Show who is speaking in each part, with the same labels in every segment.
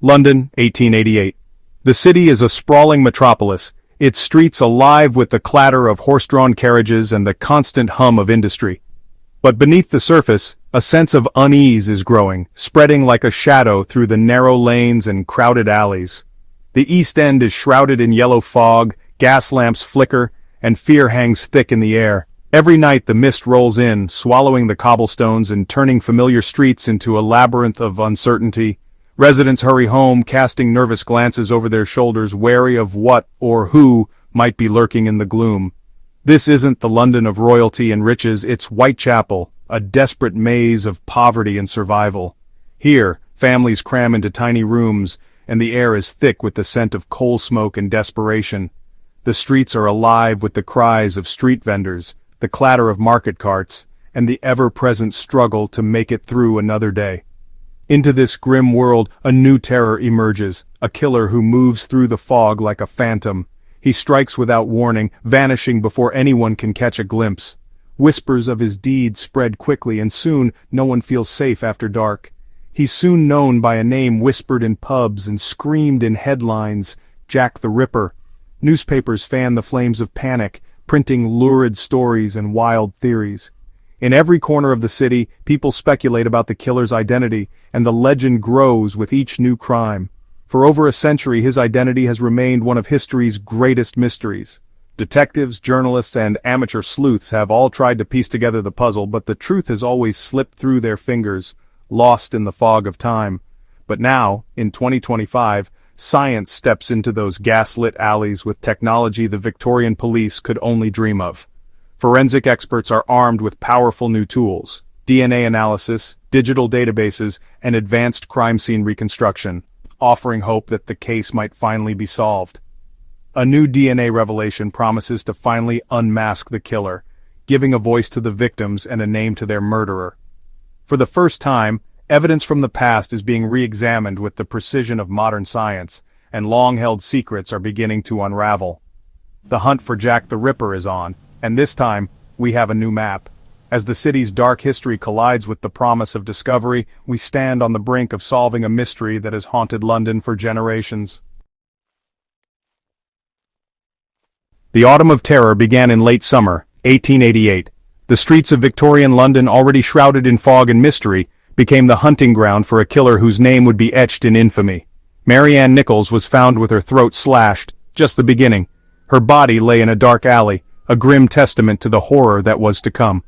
Speaker 1: London, 1888. The city is a sprawling metropolis, its streets alive with the clatter of horse-drawn carriages and the constant hum of industry. But beneath the surface, a sense of unease is growing, spreading like a shadow through the narrow lanes and crowded alleys. The East End is shrouded in yellow fog, gas lamps flicker, and fear hangs thick in the air. Every night the mist rolls in, swallowing the cobblestones and turning familiar streets into a labyrinth of uncertainty. Residents hurry home, casting nervous glances over their shoulders, wary of what or who might be lurking in the gloom. This isn't the London of royalty and riches, it's Whitechapel, a desperate maze of poverty and survival. Here, families cram into tiny rooms, and the air is thick with the scent of coal smoke and desperation. The streets are alive with the cries of street vendors, the clatter of market carts, and the ever-present struggle to make it through another day. Into this grim world, a new terror emerges, a killer who moves through the fog like a phantom. He strikes without warning, vanishing before anyone can catch a glimpse. Whispers of his deeds spread quickly, and soon no one feels safe after dark. He's soon known by a name whispered in pubs and screamed in headlines, Jack the Ripper. Newspapers fan the flames of panic, printing lurid stories and wild theories. In every corner of the city, people speculate about the killer's identity, and the legend grows with each new crime. For over a century, his identity has remained one of history's greatest mysteries. Detectives, journalists, and amateur sleuths have all tried to piece together the puzzle, but the truth has always slipped through their fingers, lost in the fog of time. But now, in 2025, science steps into those gaslit alleys with technology the Victorian police could only dream of. Forensic experts are armed with powerful new tools, DNA analysis, digital databases, and advanced crime scene reconstruction, offering hope that the case might finally be solved. A new DNA revelation promises to finally unmask the killer, giving a voice to the victims and a name to their murderer. For the first time, evidence from the past is being re-examined with the precision of modern science, and long-held secrets are beginning to unravel. The hunt for Jack the Ripper is on, and this time, we have a new map. As the city's dark history collides with the promise of discovery, we stand on the brink of solving a mystery that has haunted London for generations. The Autumn of Terror began in late summer, 1888. The streets of Victorian London, already shrouded in fog and mystery, became the hunting ground for a killer whose name would be etched in infamy. Marianne Nichols was found with her throat slashed, just the beginning. Her body lay in a dark alley, a grim testament to the horror that was to come.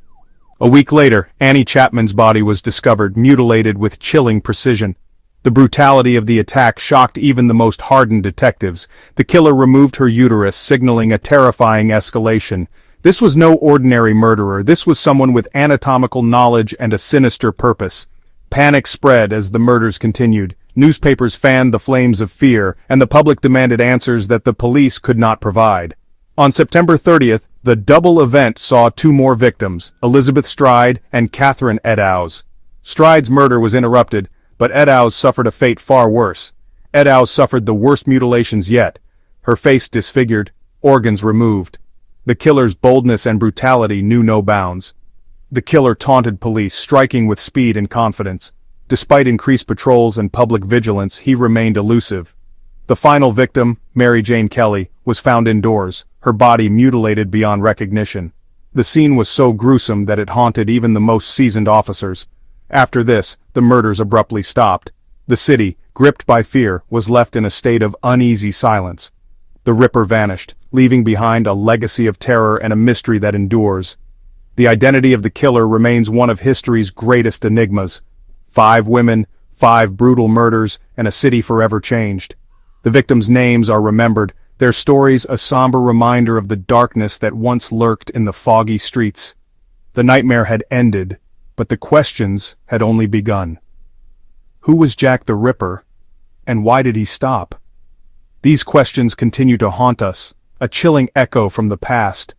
Speaker 1: A week later, Annie Chapman's body was discovered, mutilated with chilling precision. The brutality of the attack shocked even the most hardened detectives. The killer removed her uterus, signaling a terrifying escalation. This was no ordinary murderer, this was someone with anatomical knowledge and a sinister purpose. Panic spread as the murders continued. Newspapers fanned the flames of fear, and the public demanded answers that the police could not provide. On September 30th, the double event saw two more victims, Elizabeth Stride and Catherine Eddowes. Stride's murder was interrupted, but Eddowes suffered a fate far worse. Eddowes suffered the worst mutilations yet, her face disfigured, organs removed. The killer's boldness and brutality knew no bounds. The killer taunted police, striking with speed and confidence. Despite increased patrols and public vigilance, he remained elusive. The final victim, Mary Jane Kelly, was found indoors, her body mutilated beyond recognition. The scene was so gruesome that it haunted even the most seasoned officers. After this, the murders abruptly stopped. The city, gripped by fear, was left in a state of uneasy silence. The Ripper vanished, leaving behind a legacy of terror and a mystery that endures. The identity of the killer remains one of history's greatest enigmas. 5 women, 5 brutal murders, and a city forever changed. The victims' names are remembered, their stories a somber reminder of the darkness that once lurked in the foggy streets. The nightmare had ended, but the questions had only begun. Who was Jack the Ripper, and why did he stop? These questions continue to haunt us, a chilling echo from the past.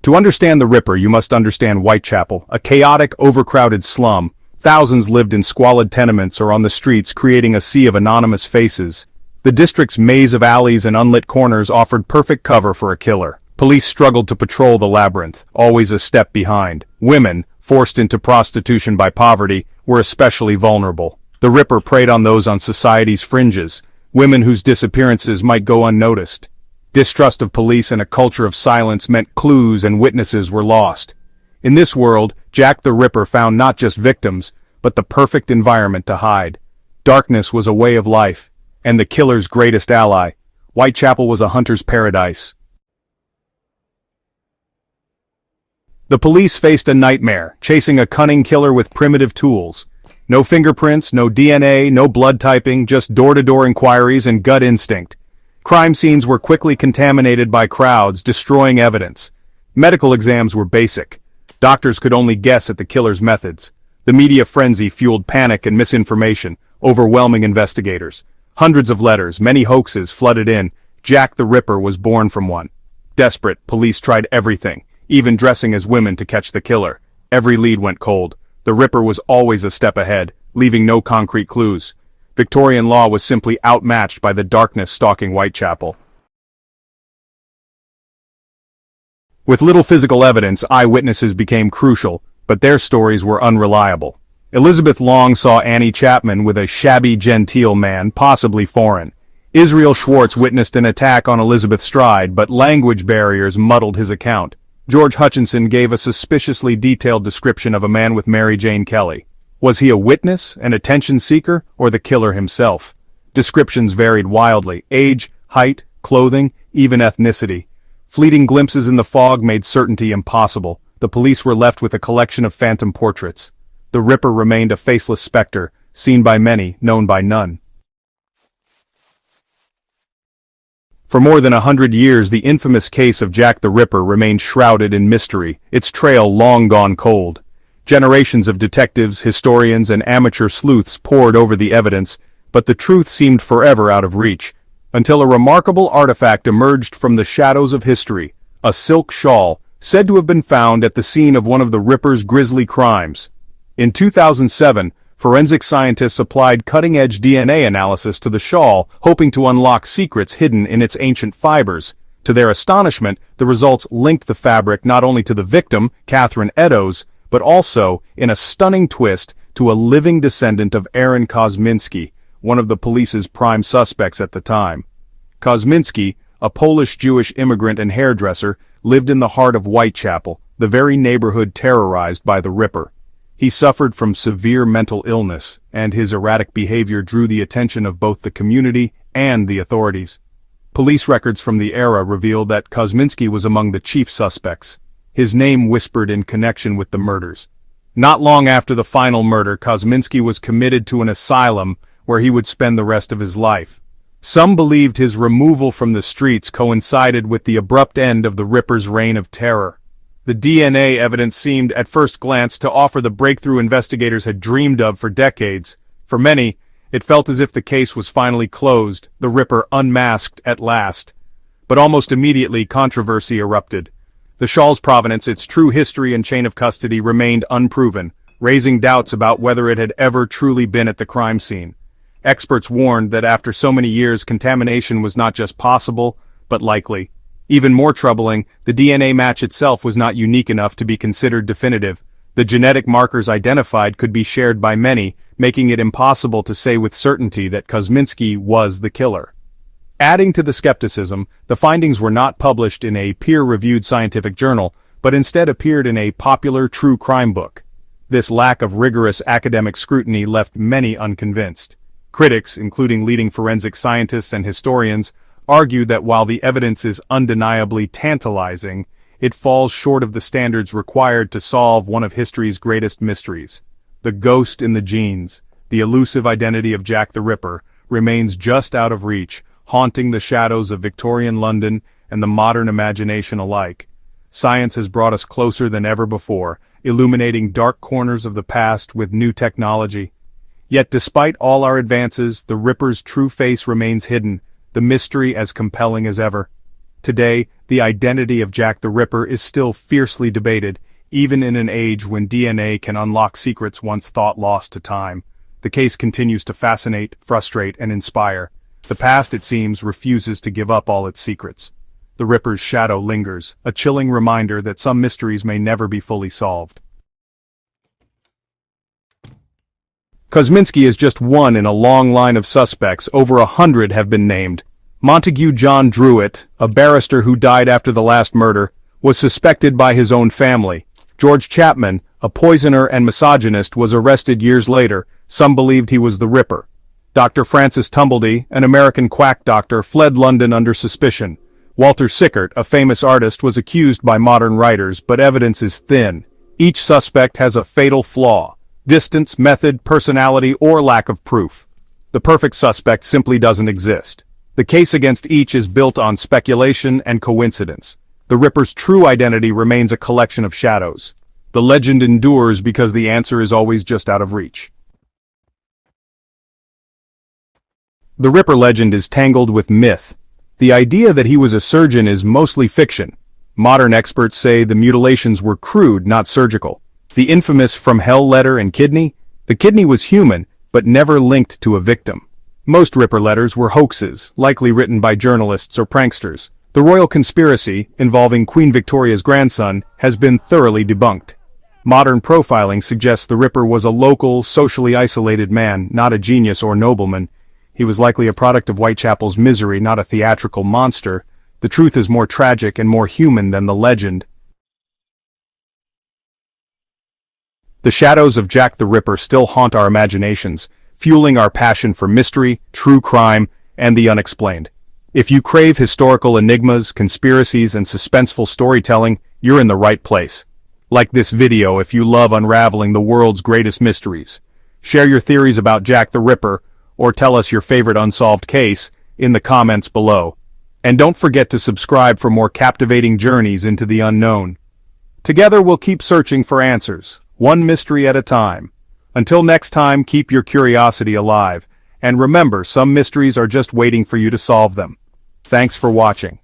Speaker 1: To understand the Ripper, you must understand Whitechapel, a chaotic, overcrowded slum. Thousands lived in squalid tenements or on the streets, creating a sea of anonymous faces. The district's maze of alleys and unlit corners offered perfect cover for a killer. Police struggled to patrol the labyrinth, always a step behind. Women, forced into prostitution by poverty, were especially vulnerable. The Ripper preyed on those on society's fringes, women whose disappearances might go unnoticed. Distrust of police and a culture of silence meant clues and witnesses were lost. In this world, Jack the Ripper found not just victims, but the perfect environment to hide. Darkness was a way of life, and the killer's greatest ally. Whitechapel was a hunter's paradise. The police faced a nightmare, chasing a cunning killer with primitive tools. No fingerprints, no DNA, no blood typing, just door-to-door inquiries and gut instinct. Crime scenes were quickly contaminated by crowds, destroying evidence. Medical exams were basic. Doctors could only guess at the killer's methods. The media frenzy fueled panic and misinformation, overwhelming investigators. Hundreds of letters, many hoaxes flooded in. Jack the Ripper was born from one. Desperate, police tried everything, even dressing as women to catch the killer. Every lead went cold. The Ripper was always a step ahead, leaving no concrete clues. Victorian law was simply outmatched by the darkness stalking Whitechapel. With little physical evidence, eyewitnesses became crucial, but their stories were unreliable. Elizabeth Long saw Annie Chapman with a shabby genteel man, possibly foreign. Israel Schwartz witnessed an attack on Elizabeth Stride, but language barriers muddled his account. George Hutchinson gave a suspiciously detailed description of a man with Mary Jane Kelly. Was he a witness, an attention seeker, or the killer himself? Descriptions varied wildly: age, height, clothing, even ethnicity. Fleeting glimpses in the fog made certainty impossible. The police were left with a collection of phantom portraits. The Ripper remained a faceless specter, seen by many, known by none. For more than 100 years, the infamous case of Jack the Ripper remained shrouded in mystery, its trail long gone cold. Generations of detectives, historians, and amateur sleuths pored over the evidence, but the truth seemed forever out of reach, until a remarkable artifact emerged from the shadows of history, a silk shawl, said to have been found at the scene of one of the Ripper's grisly crimes. In 2007, forensic scientists applied cutting-edge DNA analysis to the shawl, hoping to unlock secrets hidden in its ancient fibers. To their astonishment, the results linked the fabric not only to the victim, Catherine Eddowes, but also, in a stunning twist, to a living descendant of Aaron Kosminsky, one of the police's prime suspects at the time. Kosminski, a Polish-Jewish immigrant and hairdresser, lived in the heart of Whitechapel, the very neighborhood terrorized by the Ripper. He suffered from severe mental illness, and his erratic behavior drew the attention of both the community and the authorities. Police records from the era reveal that Kosminski was among the chief suspects, his name whispered in connection with the murders. Not long after the final murder, Kosminski was committed to an asylum where he would spend the rest of his life. Some believed his removal from the streets coincided with the abrupt end of the Ripper's reign of terror. The DNA evidence seemed, at first glance, to offer the breakthrough investigators had dreamed of for decades. For many, it felt as if the case was finally closed, the Ripper unmasked at last. But almost immediately, controversy erupted. The shawl's provenance, its true history and chain of custody remained unproven, raising doubts about whether it had ever truly been at the crime scene. Experts warned that after so many years, contamination was not just possible, but likely. Even more troubling, the DNA match itself was not unique enough to be considered definitive. The genetic markers identified could be shared by many, making it impossible to say with certainty that Kosminski was the killer. Adding to the skepticism, the findings were not published in a peer-reviewed scientific journal, but instead appeared in a popular true crime book. This lack of rigorous academic scrutiny left many unconvinced. Critics, including leading forensic scientists and historians, argue that while the evidence is undeniably tantalizing, it falls short of the standards required to solve one of history's greatest mysteries. The ghost in the genes, the elusive identity of Jack the Ripper, remains just out of reach, haunting the shadows of Victorian London and the modern imagination alike. Science has brought us closer than ever before, illuminating dark corners of the past with new technology. Yet despite all our advances, the Ripper's true face remains hidden, the mystery as compelling as ever. Today, the identity of Jack the Ripper is still fiercely debated, even in an age when DNA can unlock secrets once thought lost to time. The case continues to fascinate, frustrate, and inspire. The past, it seems, refuses to give up all its secrets. The Ripper's shadow lingers, a chilling reminder that some mysteries may never be fully solved. Kosminski is just one in a long line of suspects. Over 100 have been named. Montague John Druitt, a barrister who died after the last murder, was suspected by his own family. George Chapman, a poisoner and misogynist, was arrested years later. Some believed he was the Ripper. Dr. Francis Tumblety, an American quack doctor, fled London under suspicion. Walter Sickert, a famous artist, was accused by modern writers, but evidence is thin. Each suspect has a fatal flaw: distance, method, personality, or lack of proof. The perfect suspect simply doesn't exist. The case against each is built on speculation and coincidence. The Ripper's true identity remains a collection of shadows. The legend endures because the answer is always just out of reach. The Ripper legend is tangled with myth. The idea that he was a surgeon is mostly fiction. Modern experts say the mutilations were crude, not surgical. The infamous From Hell letter and kidney? The kidney was human, but never linked to a victim. Most Ripper letters were hoaxes, likely written by journalists or pranksters. The royal conspiracy, involving Queen Victoria's grandson, has been thoroughly debunked. Modern profiling suggests the Ripper was a local, socially isolated man, not a genius or nobleman. He was likely a product of Whitechapel's misery, not a theatrical monster. The truth is more tragic and more human than the legend. The shadows of Jack the Ripper still haunt our imaginations, fueling our passion for mystery, true crime, and the unexplained. If you crave historical enigmas, conspiracies, and suspenseful storytelling, you're in the right place. Like this video if you love unraveling the world's greatest mysteries. Share your theories about Jack the Ripper, or tell us your favorite unsolved case, in the comments below. And don't forget to subscribe for more captivating journeys into the unknown. Together we'll keep searching for answers, one mystery at a time. Until next time, keep your curiosity alive, and remember, some mysteries are just waiting for you to solve them. Thanks for watching.